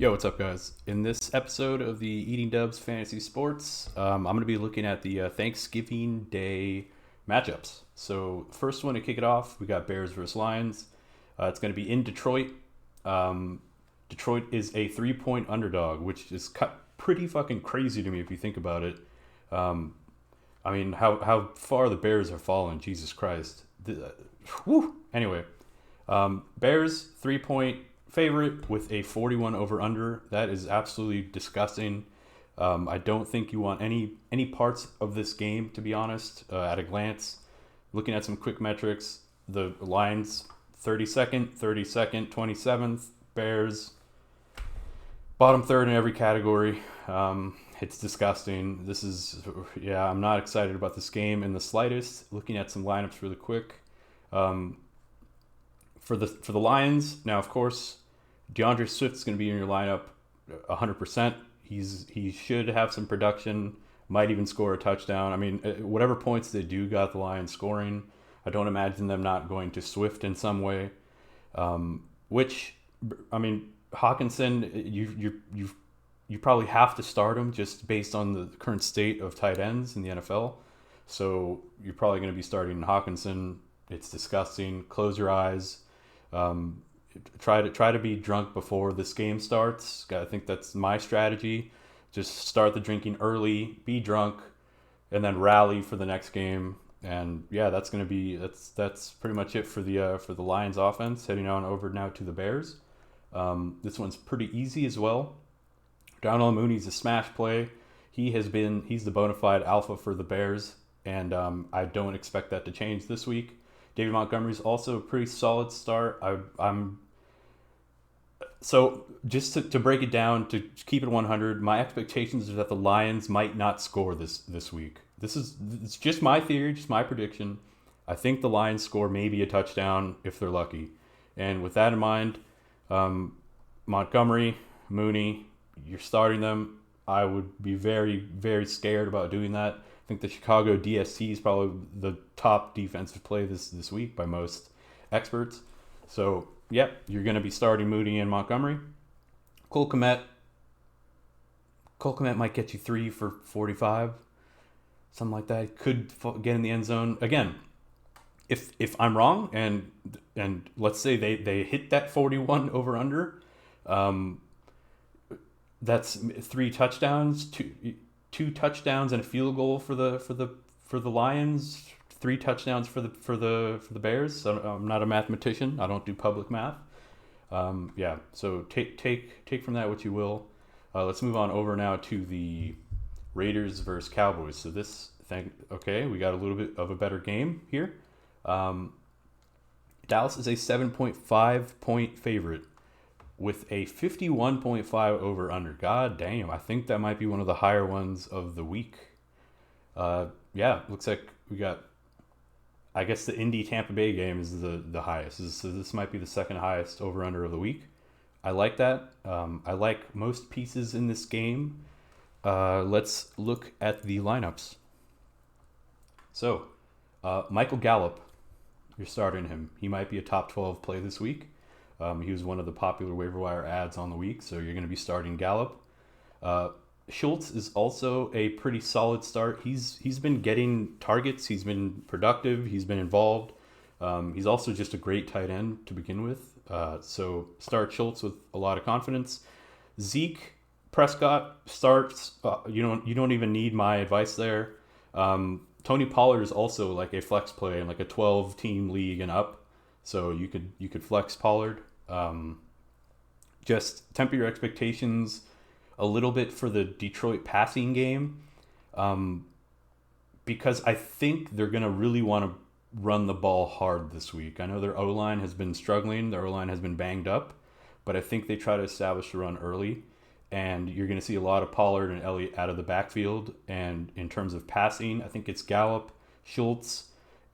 Yo, what's up, guys? In this episode of the Eating Dubs Fantasy Sports, I'm going to be looking at the Thanksgiving Day matchups. So, first one to kick it off, we got Bears versus Lions. It's going to be in Detroit. Detroit is a 3-point underdog, which is pretty fucking crazy to me if you think about it. Um, I mean, how far the Bears are falling, Jesus Christ. Whew. Anyway, Bears 3-point favorite with a 41 over under. That is absolutely disgusting. I don't think you want any parts of this game, to be honest. At a glance, looking at some quick metrics, the Lions 32nd, 32nd, 27th. Bears bottom third in every category. It's disgusting. Yeah, I'm not excited about this game in the slightest. Looking at some lineups really quick. Um, for the Lions, now of course, DeAndre Swift's going to be in your lineup 100%. He should have some production, might even score a touchdown. I mean, whatever points they do got the Lions scoring. I don't imagine them not going to Swift in some way. Which, I mean, Hawkinson, you probably have to start him just based on the current state of tight ends in the NFL. So you're probably going to be starting Hawkinson. It's disgusting. Close your eyes. Um, try to be drunk before this game starts. I think that's my strategy. Just start the drinking early, be drunk, and then rally for the next game. And yeah, that's pretty much it for the Lions offense. Heading on over now to the Bears. This one's pretty easy as well. Darnell Mooney's a smash play. He's the bona fide alpha for the Bears, and I don't expect that to change this week. David Montgomery's also a pretty solid start. I'm so just to break it down, to keep it 100. My expectations are that the Lions might not score this week. It's just my theory, just my prediction. I think the Lions score maybe a touchdown if they're lucky, and with that in mind, um, Montgomery, Mooney, you're starting them. I would be very, very scared about doing that. I think the Chicago DST is probably the top defensive play this week by most experts. So, yep, you're going to be starting Mooney and Montgomery. Cole Kmet. Cole Kmet might get you 3 for 45, something like that. Could get in the end zone. Again, if I'm wrong and let's say they hit that 41 over under, um, that's 3 touchdowns, two touchdowns and a field goal for the Lions, 3 touchdowns for the Bears. So I'm not a mathematician. I don't do public math. Yeah, so take from that what you will. Let's move on over now to the Raiders versus Cowboys. So we got a little bit of a better game here. Dallas is a 7.5 point favorite with a 51.5 over under. God damn, I think that might be one of the higher ones of the week. Yeah, looks like we got, I guess the Indy Tampa Bay game is the highest. So this might be the second highest over under of the week. I like that. I like most pieces in this game. Let's look at the lineups. So, Michael Gallup, you're starting him. He might be a top 12 play this week. He was one of the popular waiver wire ads on the week, so you're going to be starting Gallup. Schultz is also a pretty solid start. He's been getting targets. He's been productive. He's been involved. He's also just a great tight end to begin with. So start Schultz with a lot of confidence. Zeke Prescott starts. You don't even need my advice there. Tony Pollard is also like a flex play in like a 12 team league and up. So you could flex Pollard. Just temper your expectations a little bit for the Detroit passing game, because I think they're gonna really want to run the ball hard this week. I know their O line has been struggling. Their O line has been banged up, but I think they try to establish the run early, and you're gonna see a lot of Pollard and Elliott out of the backfield. And in terms of passing, I think it's Gallup, Schultz.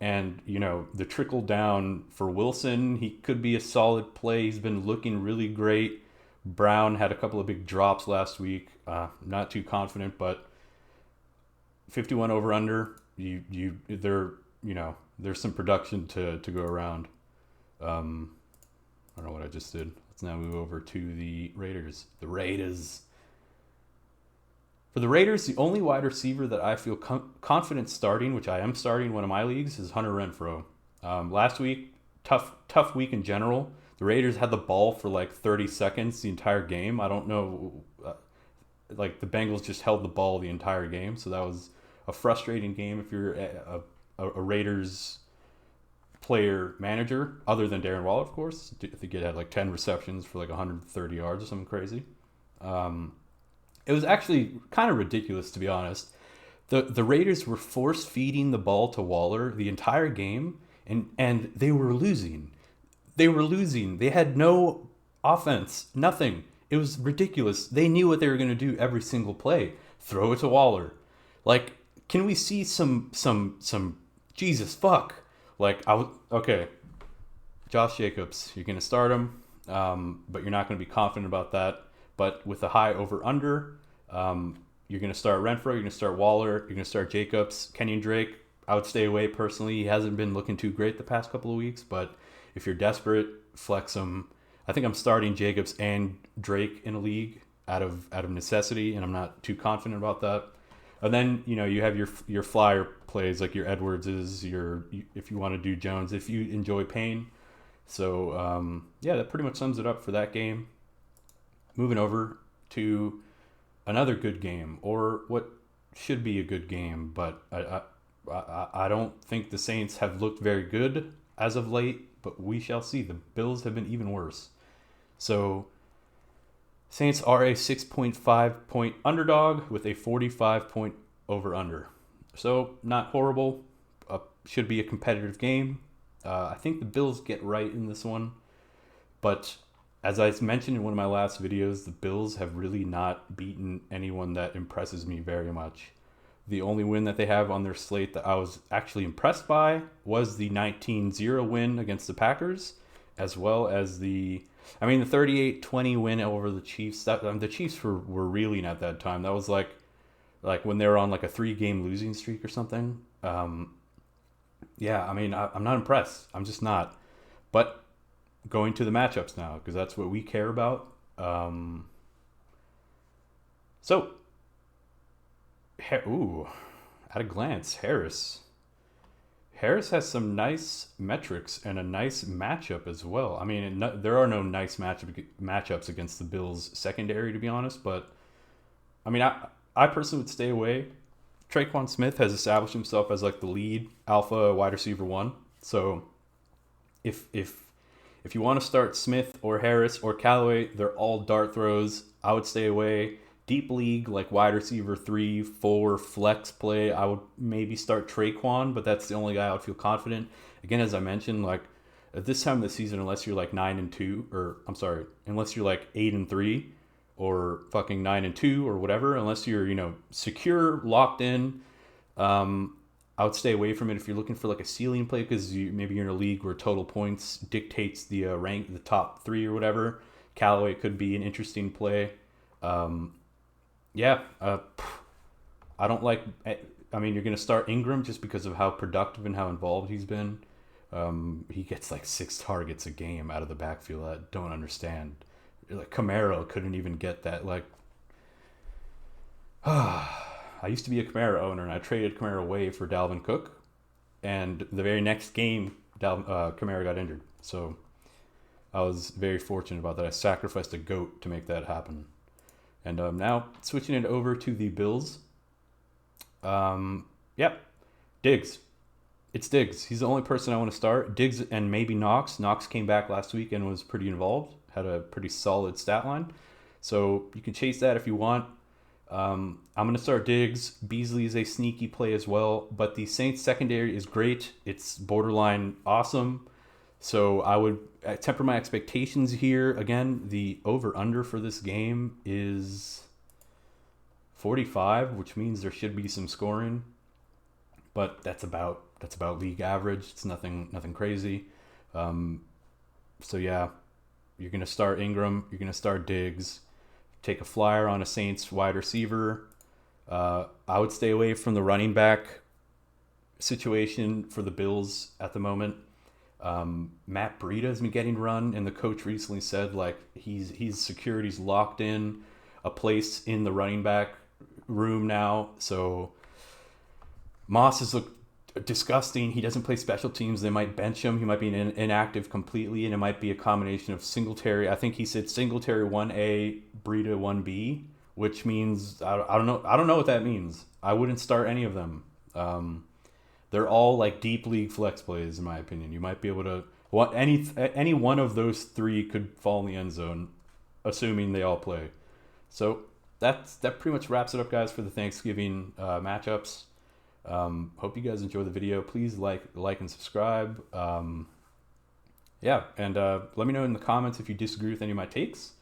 And, the trickle down for Wilson, he could be a solid play. He's been looking really great. Brown had a couple of big drops last week. Not too confident, but 51 over under. There's some production to go around. I don't know what I just did. Let's now move over to the Raiders. The Raiders. For the Raiders, the only wide receiver that I feel confident starting, which I am starting in one of my leagues, is Hunter Renfrow. Last week, tough week in general. The Raiders had the ball for like 30 seconds the entire game. I don't know, like the Bengals just held the ball the entire game, so that was a frustrating game if you're a Raiders player manager, other than Darren Waller, of course. I think he had like 10 receptions for like 130 yards or something crazy. It was actually kind of ridiculous, to be honest. The Raiders were force feeding the ball to Waller the entire game, and they were losing. They were losing. They had no offense, nothing. It was ridiculous. They knew what they were going to do every single play. Throw it to Waller. Like, can we see some Jesus fuck? Like, okay, Josh Jacobs, you're going to start him, but you're not going to be confident about that. But with a high over-under, you're going to start Renfrow, you're going to start Waller, you're going to start Jacobs. Kenyon Drake, I would stay away personally. He hasn't been looking too great the past couple of weeks, but if you're desperate, flex him. I think I'm starting Jacobs and Drake in a league out of necessity, and I'm not too confident about that. And then, you have your flyer plays like your Edwardses, if you want to do Jones, if you enjoy Payne. So, that pretty much sums it up for that game. Moving over to another good game, or what should be a good game, but I don't think the Saints have looked very good as of late, but we shall see. The Bills have been even worse. So Saints are a 6.5 point underdog with a 45 point over under. So not horrible. Should be a competitive game. I think the Bills get right in this one, but as I mentioned in one of my last videos, the Bills have really not beaten anyone that impresses me very much. The only win that they have on their slate that I was actually impressed by was the 19-0 win against the Packers, as well as the 38-20 win over the Chiefs. The Chiefs were reeling at that time. That was like when they were on like a 3-game losing streak or something. I'm not impressed. I'm just not. But going to the matchups now, because that's what we care about. At a glance, Harris has some nice metrics and a nice matchup as well. I mean, there are no nice matchups against the Bills secondary, to be honest, but I personally would stay away. Traquan Smith has established himself as like the lead alpha wide receiver one. So if you want to start Smith or Harris or Callaway, they're all dart throws. I would stay away. Deep league, like wide receiver 3, 4, flex play, I would maybe start Traquan, but that's the only guy I would feel confident. Again, as I mentioned, like at this time of the season, unless you're like 9-2, unless you're like 8-3 or fucking 9-2 or whatever, unless you're, secure, locked in, I would stay away from it if you're looking for like a ceiling play, because maybe you're in a league where total points dictates the rank, the top 3 or whatever. Callaway could be an interesting play. I don't like. You're going to start Ingram just because of how productive and how involved he's been. He gets like 6 targets a game out of the backfield. I don't understand. Like Camaro couldn't even get that. Like, I used to be a Camaro owner, and I traded Camaro away for Dalvin Cook, and the very next game, Camaro got injured. So I was very fortunate about that. I sacrificed a goat to make that happen. And now switching it over to the Bills. Diggs. It's Diggs. He's the only person I want to start. Diggs and maybe Knox. Knox came back last week and was pretty involved. Had a pretty solid stat line. So you can chase that if you want. I'm going to start Diggs. Beasley is a sneaky play as well. But the Saints secondary is great. It's borderline awesome. So I would temper my expectations here. Again, the over-under for this game is 45, which means there should be some scoring. But that's about league average. It's nothing crazy. You're going to start Ingram. You're going to start Diggs. Take a flyer on a Saints wide receiver. I would stay away from the running back situation for the Bills at the moment. Matt Breida's been getting run, and the coach recently said like he's secured, he's locked in a place in the running back room now. So Moss has looked disgusting. He doesn't play special teams. They might bench him. He might be inactive completely, and it might be a combination of Singletary. I think he said Singletary 1A, Breida 1B, which means I don't know. I don't know what that means. I wouldn't start any of them. They're all like deep league flex plays, in my opinion. You might be able to any one of those three could fall in the end zone, assuming they all play. So that pretty much wraps it up, guys, for the Thanksgiving matchups. Hope you guys enjoy the video. Please like and subscribe. Yeah, and let me know in the comments if you disagree with any of my takes.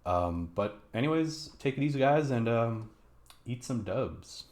But anyways, take it easy, guys, and eat some dubs.